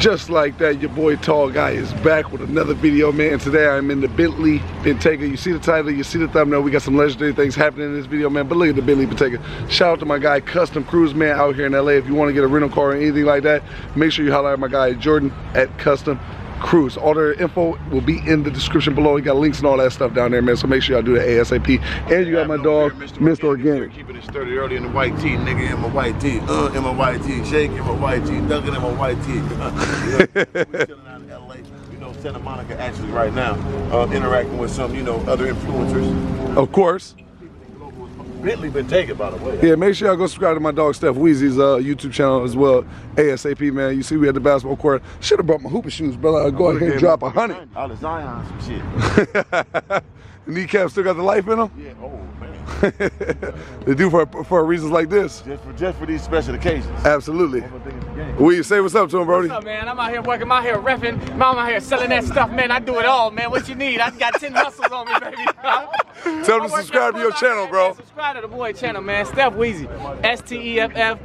Just like that, your boy Tall Guy is back with another video, man. Today I'm in the Bentley Bentayga. You see the title, you see the thumbnail. We got some legendary things happening in this video, man. But look at the Bentley Bentayga. Shout out to my guy Kustom Kruze, man, out here in LA. If you want to get a rental car or anything like that, make sure you holler at my guy Jordan at Kustom Kruze. All their info will be in the description below. You got links and all that stuff down there, man. So make sure y'all do that ASAP. And you got my dog, Mr. Organik. Keeping it sturdy early in the white tee, nigga, in my white tee, in my white tee, shake in my white tee, ducking in my white tee. We're chilling out in LA, you know, Santa Monica actually right now, interacting with some, you know, other influencers. Of course. Bentley Bentayga, by the way. Yeah, make sure y'all go subscribe to my dog Steff Weezy's YouTube channel as well. ASAP, man. You see we had the basketball court. Should have brought my hooping shoes, brother. I'll go ahead and drop 100. All the Zion, some shit. The kneecaps still got the life in them? Yeah, oh man. They do for reasons like this. Just for these special occasions. Absolutely. Will you say what's up to him, Brody? What's up, man? I'm out here working, I'm out here reffing, I'm out here selling that stuff, man. I do it all, man. What you need? I got 10 hustles on me, baby. Tell them to subscribe to your channel, bro. Subscribe to the boy channel, man. Steff Weezy. S-T-E-F-F.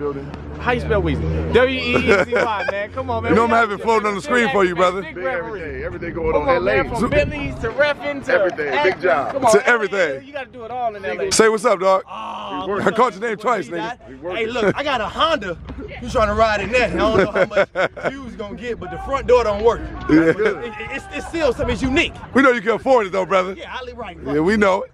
How you spell Weezy? W-E-E-Z-Y, man. Come on, man. You know I'm having it floating on the screen for you, brother. Every day going on LA. Man, from Bentleys to reffing to everything, big job. Come on, to everything. You gotta do it all in LA. Say what's up, dog. Oh, I called your name twice, nigga. Hey, look, I got a Honda. You trying to ride in that? I don't know how much you was gonna get, but the front door don't work. Yeah. It's still something. It's unique. We know you can afford it, though, brother. Yeah, I live right. Yeah, we know it.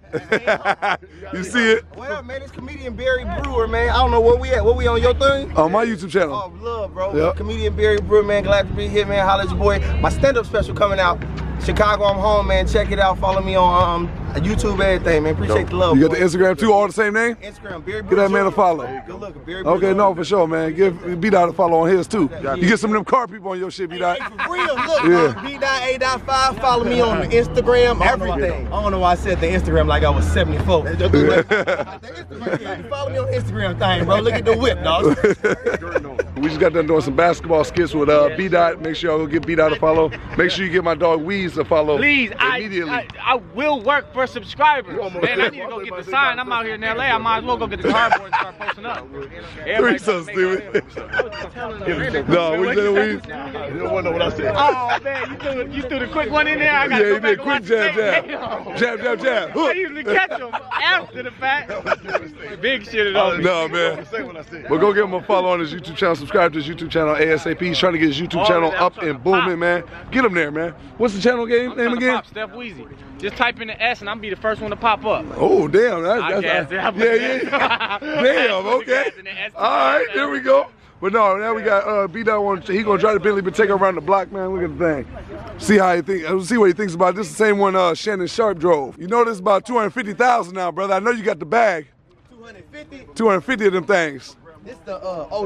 You see it? Well, man, it's comedian Barry Brewer, man. I don't know where we at. Where we on your thing? On my YouTube channel. Oh, love, bro. Yep. Comedian Barry Brewer, man. Glad to be here, man. Holla at your boy. My stand-up special coming out. Chicago, I'm home, man. Check it out. Follow me on YouTube, everything, man. Appreciate the love. You got the Instagram too, all the same name? Instagram, Barry Brewer. Give that man a follow. Good looking, Barry Brewer. Okay, no, for sure, man. Give B-Dot a follow on his too. You get some of them car people on your shit, B-Dot. Hey, for real, look, Yeah. B.A.5, follow me on the Instagram, everything. I don't know why I said the Instagram like I was 74. Follow me on Instagram thing, bro. Look at the whip, dog. We just got done doing some basketball skits with B-Dot. Make sure y'all go get B-Dot a follow. Make sure you get my dog Weezy a follow. Please, immediately. I will work for subscribers. Man, I need to go get the sign. I'm out here in LA. I might as well go get the cardboard and start posting up. You're so stupid. No, we said Weezy. You don't want to know what I said. Oh man, you threw the quick one in there. I got Yeah, you did quick jab. Jab. I Hook. usually catch them after the fact. Big shit it over. No, man. But go give him a follow on his YouTube channel. Subscribe to his YouTube channel ASAP. He's trying to get his YouTube channel up and booming, man. Get him there, man. What's the channel name again? Steff Weezy. Just type in the S and I'll be the first one to pop up. Oh, damn. Yeah. Damn, okay. All right, there we go. But no, now we got B-Dot one. He gonna try to Bentley Bentayga around the block, man. Look at the thing. See how he think. See what he thinks about it. This is the same one Shannon Sharp drove. You know this is about 250,000 now, brother. I know you got the bag. 250? 250 of them things. This the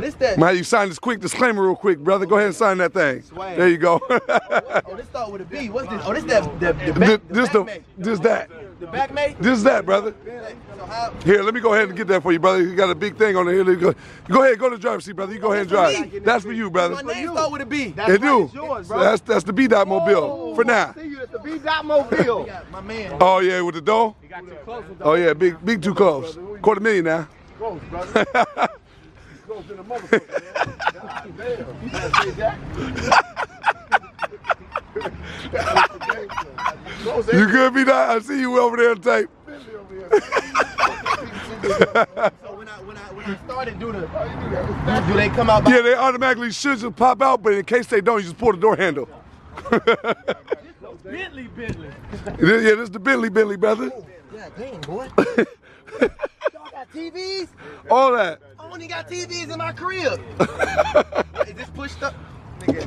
this that. Man, you sign this quick disclaimer real quick, brother. Go ahead and sign that thing. Swag. There you go. Oh, this start with a B. What's this? Oh, this that the that. The back mate? This is that, brother. So how? Here, let me go ahead and get that for you, brother. You got a big thing on there. Here, go ahead, go to the driver's seat, brother. You go ahead and drive. That's for you, brother. My name start with a B. They do. Yours, bro. That's the B-Dot mobile for now. See you at the B-Dot mobile. My man. Oh yeah, with the door. You got too close with Oh yeah, big too close. $250,000 now. Close, brother. Close in the motherfucker, man. You good, B-Dot? I see you over there on tape. So when I started, do they come out? Yeah, they automatically should just pop out, but in case they don't, you just pull the door handle. Bentley. Yeah, this is the Bentley, brother. Yeah, damn, boy. Y'all got TVs? All that. I only got TVs in my crib. Is this pushed up?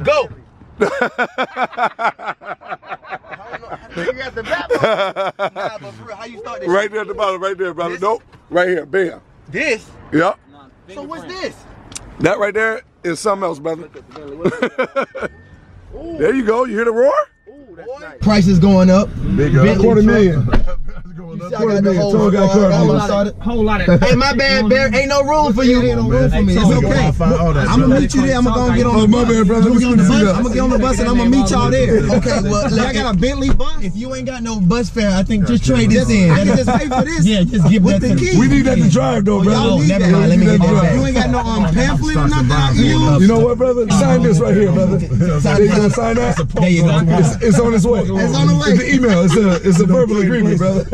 Go. You got the back. Nah, but for real, how you start this? Right there at the bottom, right there, brother. Nope. Right here, bam. This? Yep. So what's this? That right there is something else, brother. There you go. You hear the roar? Price is going up. $250,000. You I got the whole lot of. Hey, my bad, Bear. Ain't no room for you. Ain't no room for me. It's okay. I'm gonna meet you there. I'm gonna get on the bus. I'm gonna get on the bus and I'm gonna meet y'all there. Okay, well, I got a Bentley bus. If you ain't got no bus fare, I think just trade this in. I can just pay for this. Yeah, just give with that the to key. We need that to drive though, brother. Oh, never mind. Let me get that. You ain't got no pamphlet or nothing out here. You know what, brother? Sign this right here, brother. You gonna sign that? There you go. It's on its way. It's on the way. It's the email. It's a verbal agreement, brother.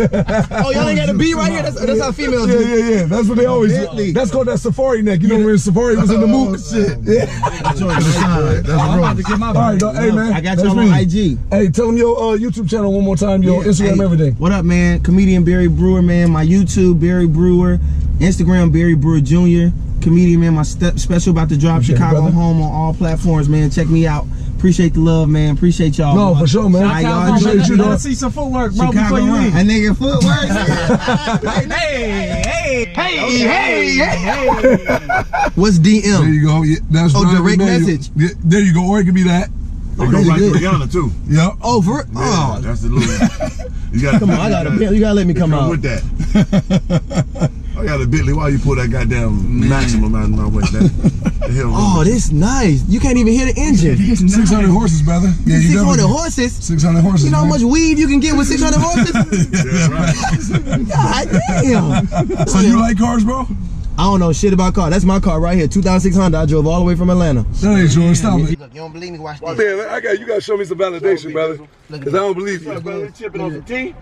Oh, y'all ain't got a B right here? That's how females do. Yeah. That's what they always do. That's called that safari neck. You know when Safari was in the movie? Shit. Yeah. I'm about to get my All right, hey man. I got y'all on IG. Hey, tell them your YouTube channel one more time, your Instagram, everything. What up, man? Comedian Barry Brewer, man. My YouTube, Barry Brewer. Instagram, Barry Brewer Jr. Comedian, man. My special about to drop. Chicago Home on all platforms, man. Check me out. Appreciate the love, man. Appreciate y'all. No, for sure, man. Y'all appreciate you, dog. Let's see some footwork, bro, Chicago before you leave. A nigga footwork. Hey. What's DM? There you go. Yeah, that's direct message. Yeah, there you go. Or it could be that. They go right to Rihanna too. Yep. Oh, for Yeah, that's the little. You gotta come on, you gotta let me come out with that. I got a Bentley. Why you pull that goddamn maximum out of my way? The hell. Oh, this nice. You can't even hear the engine. 600 horses, brother. Yeah, 600 horses. 600 horses. You know how much weed you can get with 600 horses? God damn. So you like cars, bro? I don't know shit about cars. That's my car right here. 2006 Honda. I drove all the way from Atlanta. That ain't true. Stop it. Look, you don't believe me? Watch this. Man, you gotta show me some validation, brother. Cause I don't believe you. Brother, chipping on some tea.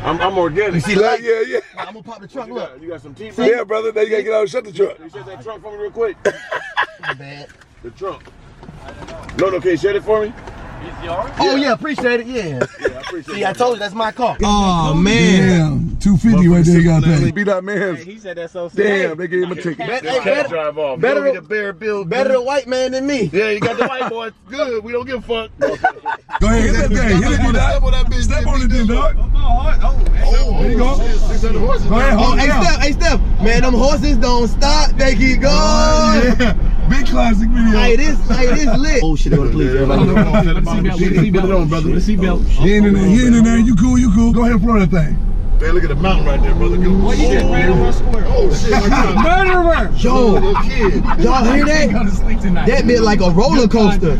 I'm organic. You see, Yeah. I'm gonna pop the trunk. Look. You got some tea, bro? Yeah, brother. Now you gotta get out and shut the truck. You shut that trunk for me real quick. Bad. The trunk. No, can you shut it for me? Oh yeah, appreciate it. Yeah. I appreciate See, I told you that's my car. Oh man. Damn, 250 right there. You gotta pay. Be that man. He said that so Damn, they gave him a ticket. drive off. Better the bear build. Better a white man than me. Yeah, you got the white boy. Good. We don't give a fuck. Go ahead, hit that thing. Hit it, Step on that bitch. Step on it, then, dog. There you go. 600 horses. Go ahead, Oh, hold it down. hey Steph, man, them horses don't stop, they keep going. Yeah. Big classic video. Hey, this lit. Oh shit, please, everybody. Seatbelt on, brother. Seatbelt. He ain't in there. You cool. Go ahead and floor that thing. Man, look at the mountain right there, brother. What you just ran on my square? Oh shit, Murderer! Yo, little kid. y'all hear that? Go to sleep tonight. That bit like a roller coaster.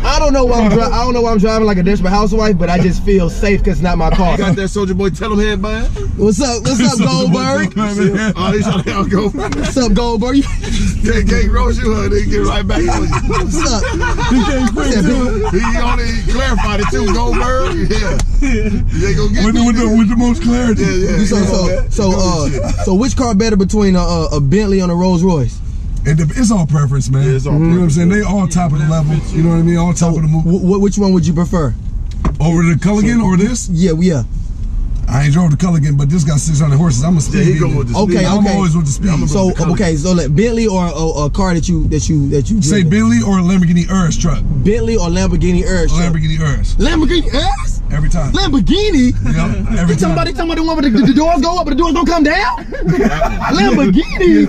I don't know why I'm driving like a desperate housewife, but I just feel safe because it's not my car. Got that Soldier Boy tell him head, man. What's up, Goldberg? Oh, he's trying to go. What's up, Goldberg? Can't roast you, huh? They get right back on you. What's up? He can't quit too. He only clarified it too, Goldberg. Yeah. They gonna get With the most clarity. Yeah. So which car better between a Bentley and a Rolls Royce? It's all preference, man. Yeah, it's all You know what I'm preference. saying? They all top of the level. You know what I mean? All top of the move. Which one would you prefer? Over the Culligan or this? Yeah. I ain't drove the Culligan, but this got 600 horses. I'm a speed. Yeah, he go with the speed. Okay. I'm always with the speed. So like Bentley or a car that you Say driven? Bentley or a Lamborghini Urus truck. Bentley or Lamborghini Urus? Lamborghini Urus. Lamborghini Urus? Every time. Lamborghini? Yep, every time. Somebody tell me the one with the doors go up but the doors don't come down? Lamborghini?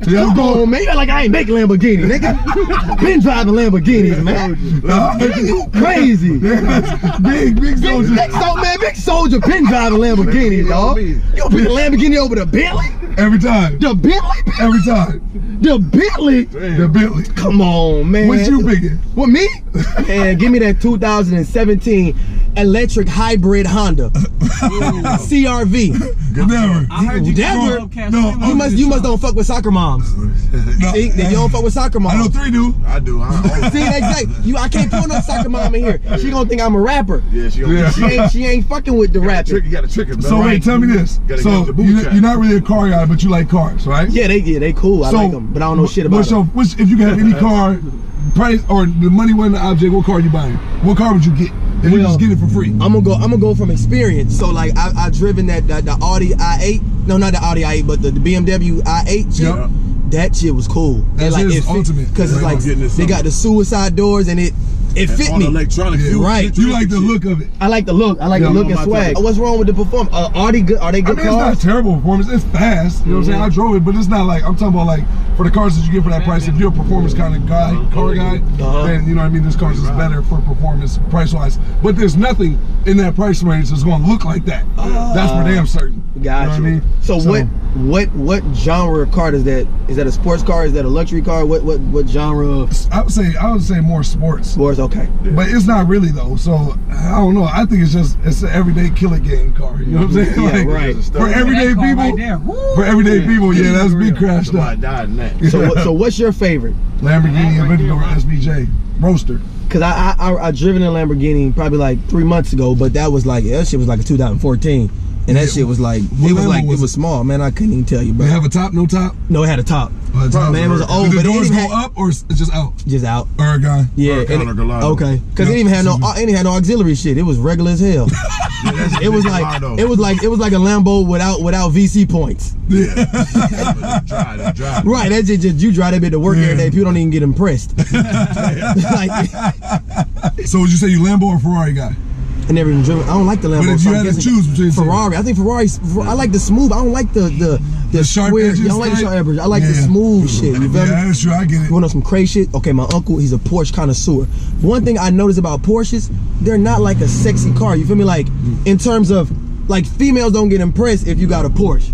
Come on, man. You act like I ain't making Lamborghini, nigga. Been driving Lamborghinis, man. You crazy. Big soldier. Big soldier been driving Lamborghinis, dog. You gonna put the Lamborghini over the Bentley? Every time. The Bentley? Every time. The Bentley? The Bentley. Come on, man. What you picking? What, me? And give me that 2017 electric hybrid Honda. CRV. Never. I heard you Never. No. You must don't fuck with soccer moms. No. See, you don't fuck with soccer moms. I know 3 do. I do. See, exactly. I can't pull no soccer mom in here. She gonna think I'm a rapper. Yeah, She ain't fucking with the rapper. You gotta trick him. So wait, tell me this. Gotta So get the booty trap. you're not really a car guy, but you like cars, right? Yeah, they cool. I like them, but I don't know shit about them. If you could have any car, price or the money wasn't the object, what car you buying? What car would you get? If you just get it for free. I'm gonna go from experience. So like I driven the Audi i8. No, not the Audi i8, but the BMW i8 shit. Yep. That shit was cool. That like shit is ultimate. Because it's like Getting this they got the suicide doors and it It fit on me. Electronics. Right. You like the look of it. I like the look. I like the look and swag. What's wrong with the performance? Are they good? Are they good I mean, cars? it's not terrible performance. It's fast. You know what I'm saying? I drove it, but it's not like, I'm talking about like, for the cars that you get for that price, if you're a performance kind of guy, car guy, then, you know what I mean, this car is better for performance price-wise. But there's nothing in that price range that's going to look like that. That's for damn certain. Gotcha. You know what I mean? So what genre of car is that? Is that a sports car? Is that a luxury car? What genre of? I would say more sports. Sports, okay. But it's not really though. So I don't know. I think it's an everyday kill it game car. You know what I'm saying? Yeah, like, right. For everyday people. For everyday people, yeah, that's big crash Somebody stuff. died in that. So what's your favorite? Lamborghini Aventador SVJ Roadster. Cause I driven a Lamborghini probably like 3 months ago, but that shit was like a 2014. And that shit was like, it was small, man. I couldn't even tell you, bro. They have a top, no top? No, it had a top. Man, it was old, Did but the it doors didn't go have, up or it's just out? just out. Oregon. Yeah. Huracan or Gallardo. Okay. Cause it didn't even have no auxiliary shit. It was regular as hell. It was like a Lambo without VC points. Yeah. Dry. Right. That's just you drive that bit to work every day. People don't even get impressed. Like, So would you say you Lambo or Ferrari guy? I never even driven. I don't like the Lambo. But if you had to choose between Ferrari, I think Ferrari's. I like the smooth. I don't like the sharp square. edges I don't like the type? sharp edges. I like the smooth shit. You feel me? Yeah, that's true. I get it. You want to know some crazy shit? Okay, my uncle, he's a Porsche connoisseur. One thing I noticed about Porsches, they're not like a sexy car. You feel me? Like in terms of like females don't get impressed if you got a Porsche.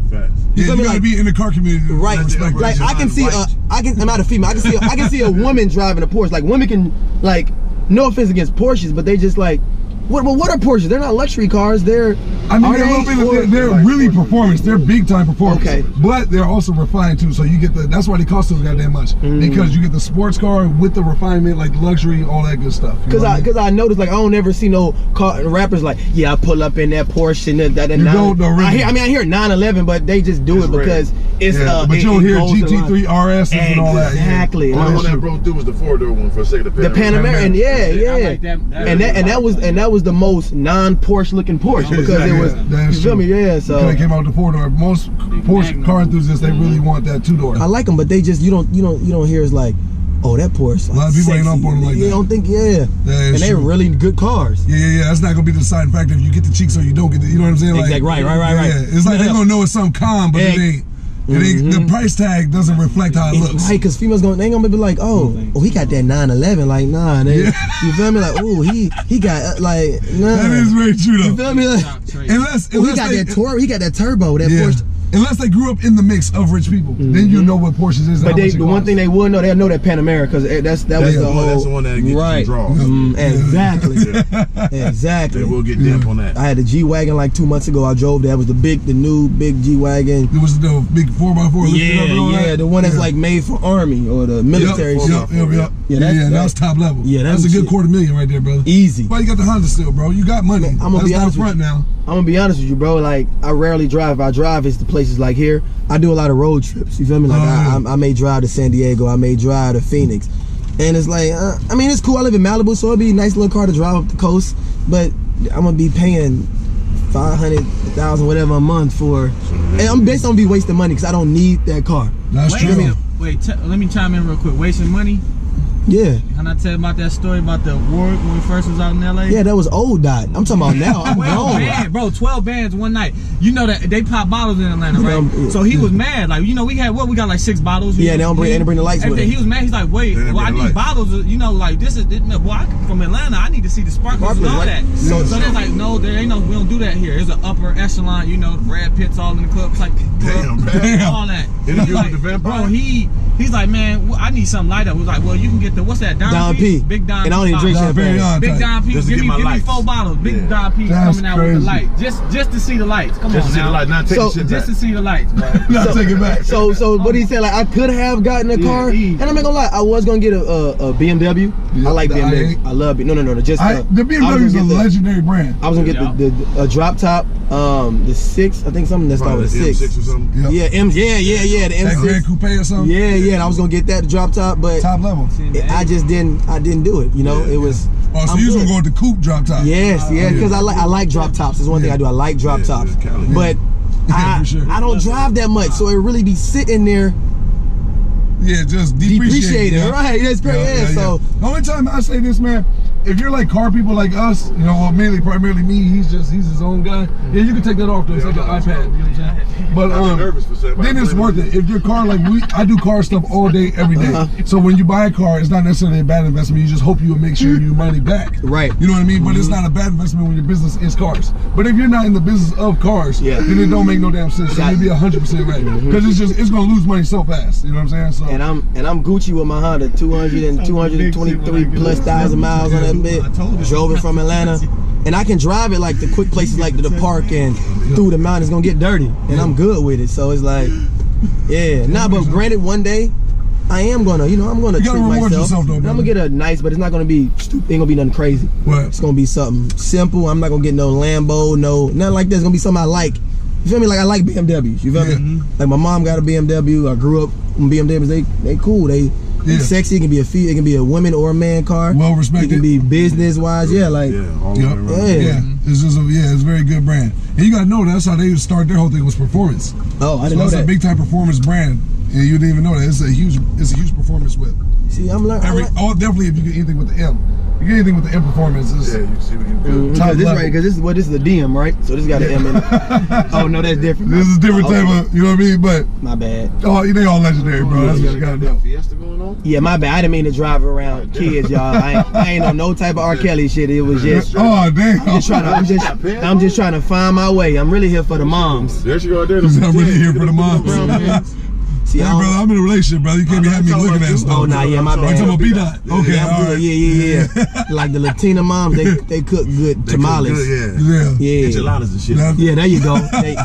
You feel me? gotta Like, be in the car community. to right. respect Like that. I can see I'm not a female. I can see a woman driving a Porsche. Like women can, like, no offense against Porsches, but they just like, what are Porsches? They're not luxury cars. They're they're really performance. They're big time performance. Okay. But they're also refined too. So you get that's why they cost so goddamn much. Because you get the sports car with the refinement, like luxury, all that good stuff. Cause I noticed, like, I don't ever see no car rappers like, yeah, I pull up in that Porsche and that. You don't know, really. I hear 911, but they just do it because it's but you don't hear GT3 RS and all that. Exactly. The only one that broke through was the 4-door one for a second. The Panamera, yeah. I like that. And that was the most non-Porsche looking Porsche because it was. That's You feel me? Yeah. So they came out with the 4-door. Most Porsche car enthusiasts, they really want that 2-door. I like them, but they just you don't hear it's like, oh, that Porsche. A lot of people ain't up on them like that. You don't think, and they're really good cars. Yeah. That's not gonna be the deciding factor if you get the cheeks or you don't get the. You know what I'm saying? Like, exactly. Right. Yeah, it's like they're gonna know it's something calm, but it ain't. The price tag doesn't reflect how it looks. Right, because females they ain't gonna be like, oh, he got that 911. Like, nah, you feel me? Like, oh, he got like, nah. That is very true though. You feel me? Like, unless he got that turbo, that Porsche. Unless they grew up in the mix of rich people, then you know what Porsches is. But the one thing they would know, they'll know that Panamera because that was the whole. That's the one that gets some draws. Exactly. They will get damp on that. I had a G-Wagon like 2 months ago. I drove that. It was the new big G-Wagon. It was the big 4x4. Yeah, the one that's like made for army or the military. Yep. Yeah, that's top level. Yeah, that's a good $250,000 right there, brother. Easy. Why you got the Honda still, bro? You got money. I'm gonna be honest front now. I'm gonna be honest with you, bro. Like, I rarely drive. If I drive, it's the places like here. I do a lot of road trips. You feel me? Like, I may drive to San Diego. I may drive to Phoenix. And it's like, I mean, it's cool. I live in Malibu, so it'd be a nice little car to drive up the coast. But I'm gonna be paying $500,000 whatever a month for, and I'm based on be wasting money because I don't need that car. That's true. Wait, let me chime in real quick. Wasting money? Yeah. Can I tell you about that story about the award when we first was out in LA? Yeah, that was old dot. I'm talking about now. I'm grown. Bro, 12 bands one night. You know that they pop bottles in Atlanta, right? So he was mad. Like, you know, we got like 6 bottles. Yeah, they don't bring the lights with it. He was mad. He's like, wait, well, I need bottles. You know, like this is I'm from Atlanta. I need to see the sparklers and all that. So they're like, no, there ain't no. We don't do that here. There's an upper echelon. You know, the Brad Pitt's all in the club. It's like, damn, all that. Interview Like, with the vampire. bro, he's like, man, I need something light up. We're like, well, you can get the what's that? Don P. Big Don. And I don't even drink champagne. Big Don P. Give me 4 bottles. Big Don P. coming out with the light. Just to see the lights. Come on now. Just to see the lights, bro. Not take it back. So what he said, like, I could have gotten a car, and I'm not gonna lie, I was gonna get a BMW. I like BMW. I love it. No. Just the BMW is a legendary brand. I was gonna get the drop top, the 6. I think something that started with 6. M6 or something. Yeah, the M6. That Grand Coupe or something. Yeah. And I was gonna get that drop top, but top level. I didn't do it. You know, it was. Oh, so you was gonna go with the coupe drop top? Yes, because I like drop tops. That's one thing I do. I like drop tops, but I don't drive that much, so it really be sitting there. Yeah, just depreciated. Right? That's great. So the only time I say this, man, if you're like car people like us, you know, well, primarily me, he's his own guy. Yeah, you can take that off though. It's like an iPad. You know what I'm saying? But then it's worth it. If your car like I do car stuff all day, every day. So when you buy a car, it's not necessarily a bad investment. You just hope you will make sure you money back. Right. You know what I mean? But it's not a bad investment when your business is cars. But if you're not in the business of cars, then it don't make no damn sense. So you'll be 100% right. Because it's gonna lose money so fast. You know what I'm saying? So and I'm Gucci with my Honda, 223 plus thousand miles on that bit. Drove it from Atlanta, and I can drive it like the quick places like to the park and through the mountains. Gonna get dirty, and I'm good with it. So it's like, yeah. Nah, but granted, one day I am gonna, you know, I'm gonna treat myself. Though, I'm gonna get a nice, but it's not gonna be stupid. Ain't gonna be nothing crazy. What? It's gonna be something simple. I'm not gonna get no Lambo, nothing like that. It's gonna be something I like. You feel me? Like I like BMWs. You feel me? Like my mom got a BMW. I grew up on BMWs. They cool. They sexy. It can be a it can be a woman or a man car. Well respected. It can be business wise. Yeah, like It's just it's a very good brand. And you gotta know that's how they start their whole thing was performance. Oh, I didn't know that. It's a big time performance brand, and you didn't even know that. It's a huge performance whip. See, I'm learning. Definitely if you get anything with the M. You get anything with the M performance. Yeah, you see what you do. Because this is the DM, right? So this got an M in it. Oh no, that's different. This is different type of, you know what I mean? But my bad. Oh, they all legendary, bro. That's what you gotta know. Fiesta going on? Yeah, my bad. I didn't mean to drive around kids, y'all. I ain't on no type of R. Kelly shit. It was just. Oh damn. I'm just trying to find my way. I'm really here for the moms. There she go. There. I'm really here for the moms. See, hey, brother, I'm in a relationship, brother. You can't be having me looking at stuff. Oh, nah, yeah, my bad. You talking about B-Dot? Okay, yeah, all right. Yeah. Like the Latina moms, they cook good tamales. Yeah. Enchiladas and shit. Yeah, there you go. Damn,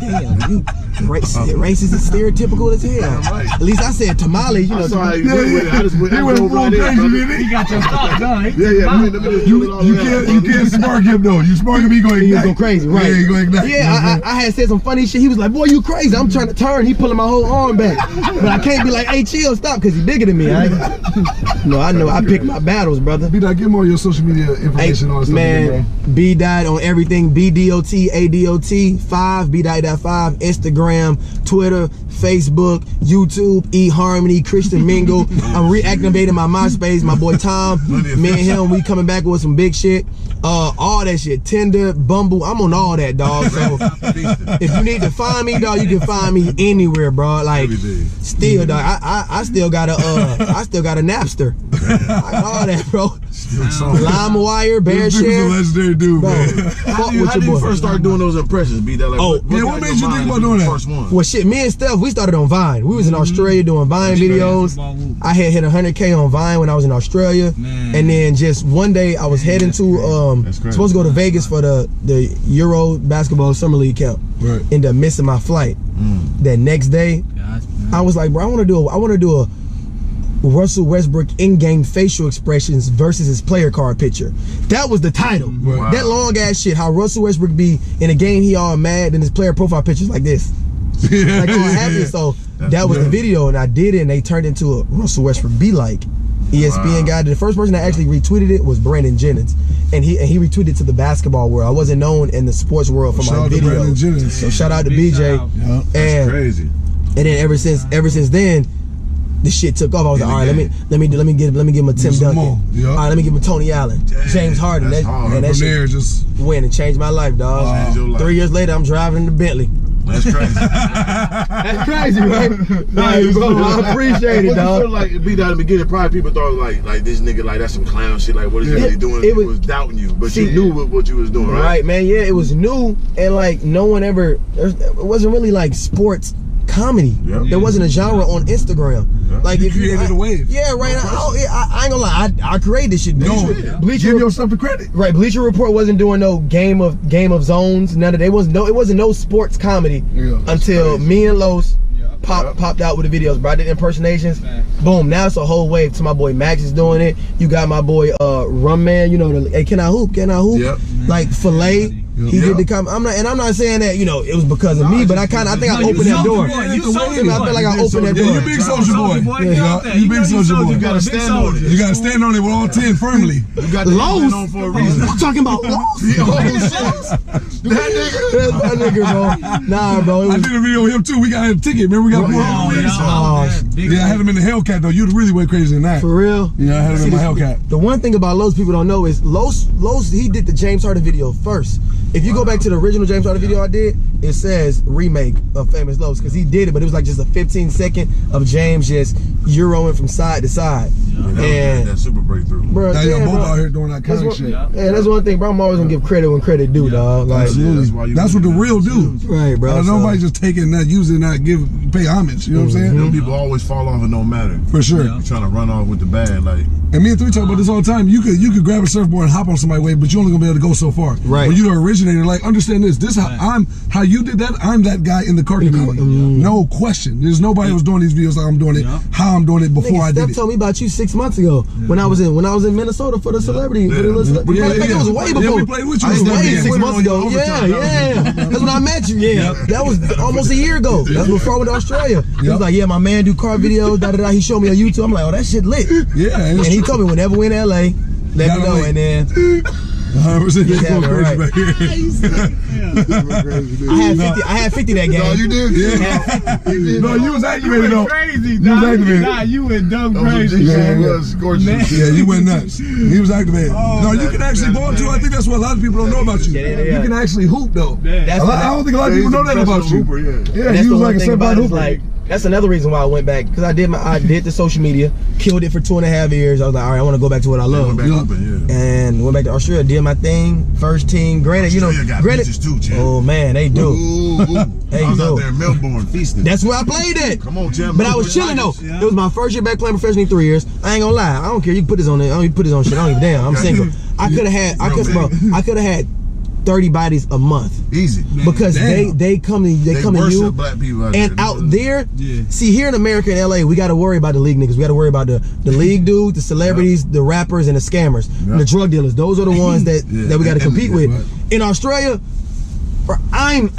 you racist and stereotypical as hell. Right. At least I said tamales, you know. I just went right in. You got your stuff done. You can't spark him though. You spark him, he gonna ignite. He go crazy, right? Yeah, he gonna ignite. Yeah, I had said some funny shit. He was like, boy, you crazy. I'm trying to turn. He pulling my whole arm back. But I can't be like, hey, chill, stop, because he's bigger than me. No, I know. I pick my battles, brother. B-Dot, give me all your social media information on stuff. Man, B-Dot on everything. B-D-O-T, A-D-O-T, 5, B-Dot.5, Instagram, Twitter, Facebook, YouTube, eHarmony, Christian Mingle. I'm reactivating my MySpace. My boy Tom, me and him, we coming back with some big shit. All that shit, Tinder, Bumble, I'm on all that, dog. So if you need to find me, dog, you can find me anywhere, bro. Like, still, dog, I still got a Napster. I got all that, bro. LimeWire, Bear Share. This is a legendary dude, man. How did you first start doing those impressions? What made you think about doing that? First one? Well, shit, me and Steff, we started on Vine. We was in Australia doing Vine videos. I had hit 100K on Vine when I was in Australia. And then just one day I was heading to, supposed to go to Vegas for the Euro Basketball Summer League camp. Right. Ended up missing my flight. That next day, I was like, bro, I want to do a Russell Westbrook in-game facial expressions versus his player card picture. That was the title. Wow. That long ass shit, how Russell Westbrook be in a game, he all mad, and his player profile picture's like this. Like all happy. So that was the video, and I did it, and they turned into a Russell Westbrook be like. ESPN guy. The first person that actually retweeted it was Brandon Jennings, and he retweeted to the basketball world. I wasn't known in the sports world for my video. So shout out to BJ. That's crazy. And then ever since then, the shit took off. I was like, all right, let me give him a Tim Duncan. All right, let me give him a Tony Allen, James Harden. That shit just win and changed my life, dog. 3 years later, I'm driving the Bentley. That's crazy. That's crazy, right? Right, bro, I appreciate it, dog. What you feel like B-Dot in the beginning, probably people thought like this nigga, like that's some clown shit, like what is he really doing? It was doubting you, but you knew what you was doing, right? Right, man, yeah, it was new, and like no one ever, it wasn't really like sports comedy. There wasn't a genre on Instagram. Like you created a wave. Yeah, right. I ain't gonna lie. I created this shit. Bleacher, give yourself the credit. Right. Bleacher Report wasn't doing no game of zones. None of that. It wasn't no sports comedy until me and Los popped out with the videos. Bro, I did impersonations. Boom. Now it's a whole wave. So my boy Max is doing it. You got my boy Rum Man. You know, hey, can I hoop? Can I hoop? Like Filet. He did the comment. I'm not saying that, you know, it was because of me, but I think I opened that door. I feel like I opened that door. You big soldier boy. You big soldier boy. You gotta stand on it. You gotta stand on it with all 10 firmly. You got to stand on for a reason. I'm talking about Lowe's. That's my nigga, bro. Nah, bro. I did a video with him too. We got him a ticket, man. We got yeah, I had him in the Hellcat though. You really went crazy in that. For real? Yeah, I had him in my Hellcat. The one thing about Lowe's people don't know is Lowe's, he did the James Harden video first. If you go back to the original James Harden video I did, it says remake of Famous Lowe's because he did it, but it was like just a 15-second of James just Euroing from side to side. And that super breakthrough. Bro, now y'all both out here doing that kind of shit. Yeah, that's one thing, bro. I'm always gonna give credit when credit due, dog. Like, absolutely. That's what the real do. Right, bro. Nobody just taking that, using that, pay homage. You know what I'm saying? Them people always fall off and don't matter. For sure. You're trying to run off with the bag, like. And me and Three talk about this all the time. You could grab a surfboard and hop on somebody's wave, but you're only gonna be able to go so far. Right. When you're the originator, like understand this. This how you did that. I'm that guy in the car community. No question. There's nobody who's doing these videos like I'm doing it. How I'm doing it before I did it. Steff told me about you 6 months ago when I was in Minnesota for the celebrity. It was way before. Yeah, we played with you. It was way 6 months ago. Yeah. That's when I met you. Yeah. That was almost a year ago. That's before I went to Australia. He was like, yeah, my man do car videos. He showed me on YouTube. I'm like, oh, that shit lit. Yeah. And he told me whenever we in LA, let me know, and then 100% right. Back here. I had 50 that game. No, you did? Yeah. No, you was activated though. Crazy, you was activated. Nah, you went dumb crazy. Yeah, you went nuts. He was activated. No, you can actually ball too. I think that's what a lot of people don't know about you. You can actually hoop though. I don't think a lot of people know that about you. Yeah, you was like a certified hooper. That's another reason why I went back, because I did the social media, killed it for 2.5 years. I was like, all right, I want to go back to what I love. And went back to Australia, did my thing, first team. Granted, too, oh man, they do. I was out there in Melbourne feasting. That's where I played at. Come on, Jim. But I was chilling though. It was my first year back playing professionally in 3 years. I ain't gonna lie, I don't care. You can put this on there. You put this on shit. I don't even damn. I'm single. I could have had 30 bodies a month. Easy. Because they come to you black people out there. See, here in America and LA, we gotta worry about the league niggas. We gotta worry about the league dudes, the celebrities, the rappers, and the scammers, and the drug dealers. Those are the ones that we gotta compete with. In Australia, I'm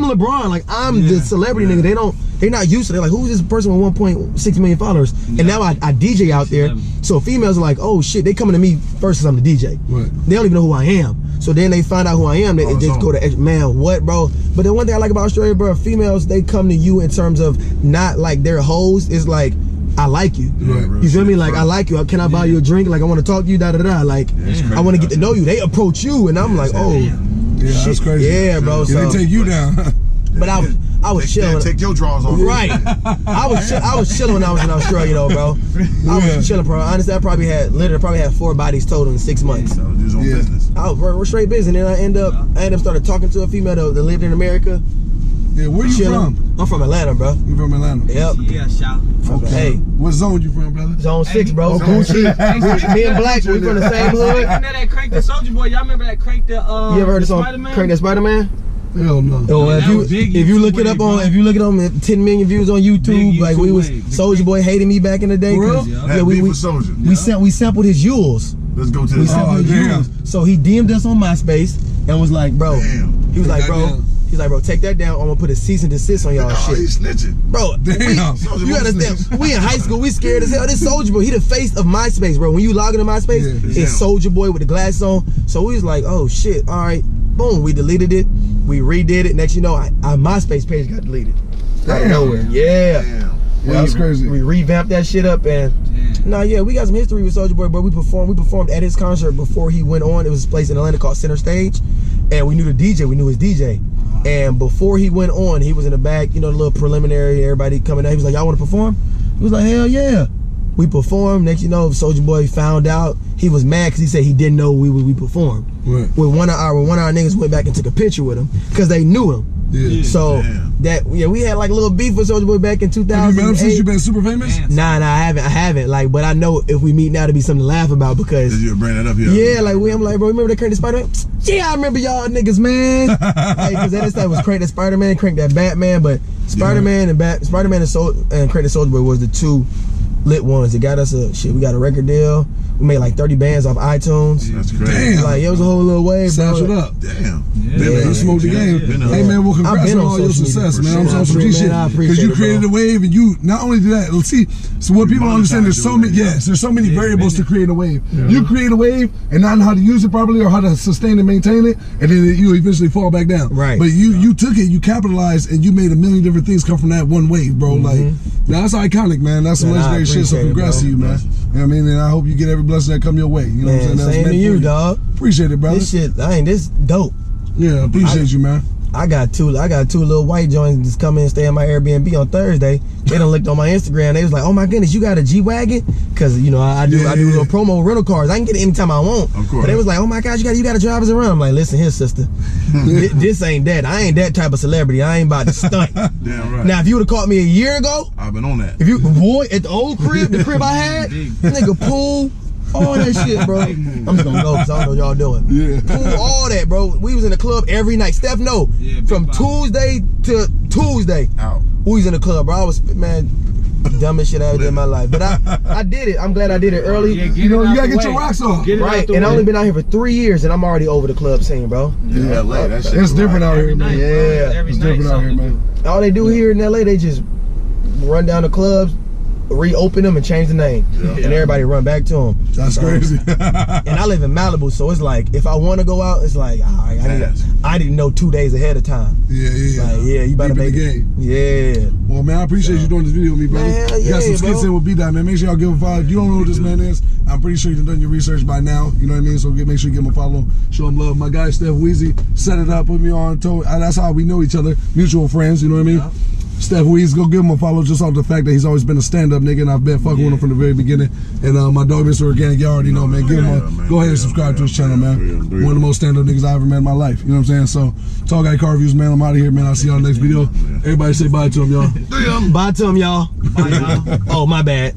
LeBron. Like I'm the celebrity nigga. They're not used to it. They're like, who's this person with 1.6 million followers? And now I DJ out there. So females are like, oh shit, they coming to me first because I'm the DJ. They don't even know who I am. So then they find out who I am. They just go to, man, what, bro? But the one thing I like about Australia, bro, females, they come to you in terms of not like they're hoes. It's like, I like you. You feel me? Like, I like you. Can I buy you a drink? Like, I want to talk to you, da-da-da. Like, I want to get to know you. They approach you, and I'm like, oh. Yeah, that's crazy. Yeah, bro. So they take you down. But I was chilling. Take your drawers off. Right. I was chilling when I was in Australia though, bro. I was chilling, bro. Honestly, I probably had 4 bodies total in 6 months. So just on business. We're straight business. And then I end up started talking to a female that lived in America. Yeah, where you from? I'm from Atlanta, bro. You from Atlanta? Yep. Yeah, shout. Okay. Hey. What zone you from, brother? Zone 6, bro. Okay. Gucci. Me and Black, we from the same hood. That Crank the Soldier Boy. Y'all remember that Crank the You ever heard the song Crank that Spider-Man? Hell no. Oh, if you look it up on 10 million views on YouTube, like we was Soldier Boy hating me back in the day. Yeah, we sampled his Yules. Let's go to the Yules. So he DM'd us on MySpace and was like, bro. He was like, bro. He's like, bro, take that down. I'm gonna put a cease and desist on y'all shit. He's snitching. Bro, you understand? We in high school, we scared as hell. This Soldier Boy, he the face of MySpace, bro. When you log into MySpace, it's Soldier Boy with the glasses on. So we was like, oh shit, all right. Boom, we deleted it. We redid it. Next you know, our MySpace page got deleted. Out of nowhere. Yeah. That's crazy. We revamped that shit up and we got some history with Soldier Boy, but we performed at his concert before he went on. It was a place in Atlanta called Center Stage. And we knew the DJ, we knew his DJ. And before he went on, he was in the back, the little preliminary, everybody coming out. He was like, y'all want to perform? He was like, hell yeah. We performed. Next you know, Soldier Boy found out. He was mad because he said he didn't know we performed. With one of our niggas went back and took a picture with him because they knew him. So we had like a little beef with Soldier Boy back in 2008. Have you met him since you been super famous? Nah, I haven't. Like, but I know if we meet now to be something to laugh about because you bring that up here. Yeah, like I'm like, bro, remember that Crank the Spider-Man? Yeah, I remember y'all niggas, man. Because at this time was Crank that Spider-Man, Crank that Batman, but Spider-Man and Crank the Soldier Boy was the two lit ones. It got us we got a record deal. We made like 30 bands off iTunes. That's crazy. Damn. Like, it was a whole little wave, bro. Snatch it up. Damn. Yeah, you smoked the game. Hey man, well congrats on all your success, man. I'm on some G shit. Because you created a wave and you not only did that, let's see, so what people don't understand, there's so many there's so many variables to create a wave. You create a wave and not know how to use it properly or how to sustain and maintain it, and then you eventually fall back down. Right. But you took it, you capitalized, and you made a million different things come from that one wave, bro. Like, that's iconic, man. That's some legendary shit, so congrats to you, man. You know what I mean? And I hope you get every blessing that come your way. You know what I'm saying? Same to you, dog. Appreciate it, brother. This shit, this dope. Yeah, appreciate you, man. I got two little white joints just come in and stay in my Airbnb on Thursday. They done looked on my Instagram. They was like, "Oh my goodness, you got a G-Wagon?" Because I do little promo rental cars. I can get it anytime I want. Of course. But they was like, "Oh my gosh, you got to drive us around." I'm like, "Listen here, sister, this ain't that. I ain't that type of celebrity. I ain't about to stunt." Damn right. Now, if you would have caught me a year ago, I've been on that. if you at the old crib, the crib I had, nigga pool. All that shit, bro. I'm just gonna go because I don't know what y'all doing. Yeah. Pool, all that, bro. We was in the club every night. Steff, no. Yeah, From Tuesday to Tuesday, Out. we was in the club, bro. I was, man, dumbest shit I ever did in my life. But I did it. I'm glad I did it early. Yeah, You know, you gotta get your rocks off. Right, and I only been out here for 3 years, and I'm already over the club scene, bro. In LA, that shit. It's different out here, man. Yeah, It's different out here, man. All they do here in LA, they just run down the clubs, reopen them, and change the name, and everybody run back to them. That's crazy. And I live in Malibu, so it's like if I want to go out, it's like I didn't know 2 days ahead of time. Yeah. Like, you better Deep in make the it. game. Yeah. Well, man, I appreciate you doing this video with me, brother. Man, You got some skits bro. in with B-Dot, man. Make sure y'all give him a follow. If you don't know who this man is, I'm pretty sure you've done your research by now. You know what I mean? So make sure you give him a follow. Show him love. My guy, Steff Weezy, set it up, put me on. That's how we know each other. Mutual friends, you know what I mean? Yeah. Steff Weezy, go give him a follow just off the fact that he's always been a stand-up nigga, and I've been fucking with him from the very beginning. And my dog, Mr. Organik, y'all already know, man. Give him go ahead and subscribe to his channel, man. One of the most stand-up niggas I ever met in my life. You know what I'm saying? So, Tall Guy Car Reviews, man. I'm out of here, man. I'll see y'all next video. Everybody say bye to him, y'all. Bye to them, y'all. Bye, y'all. Oh, my bad.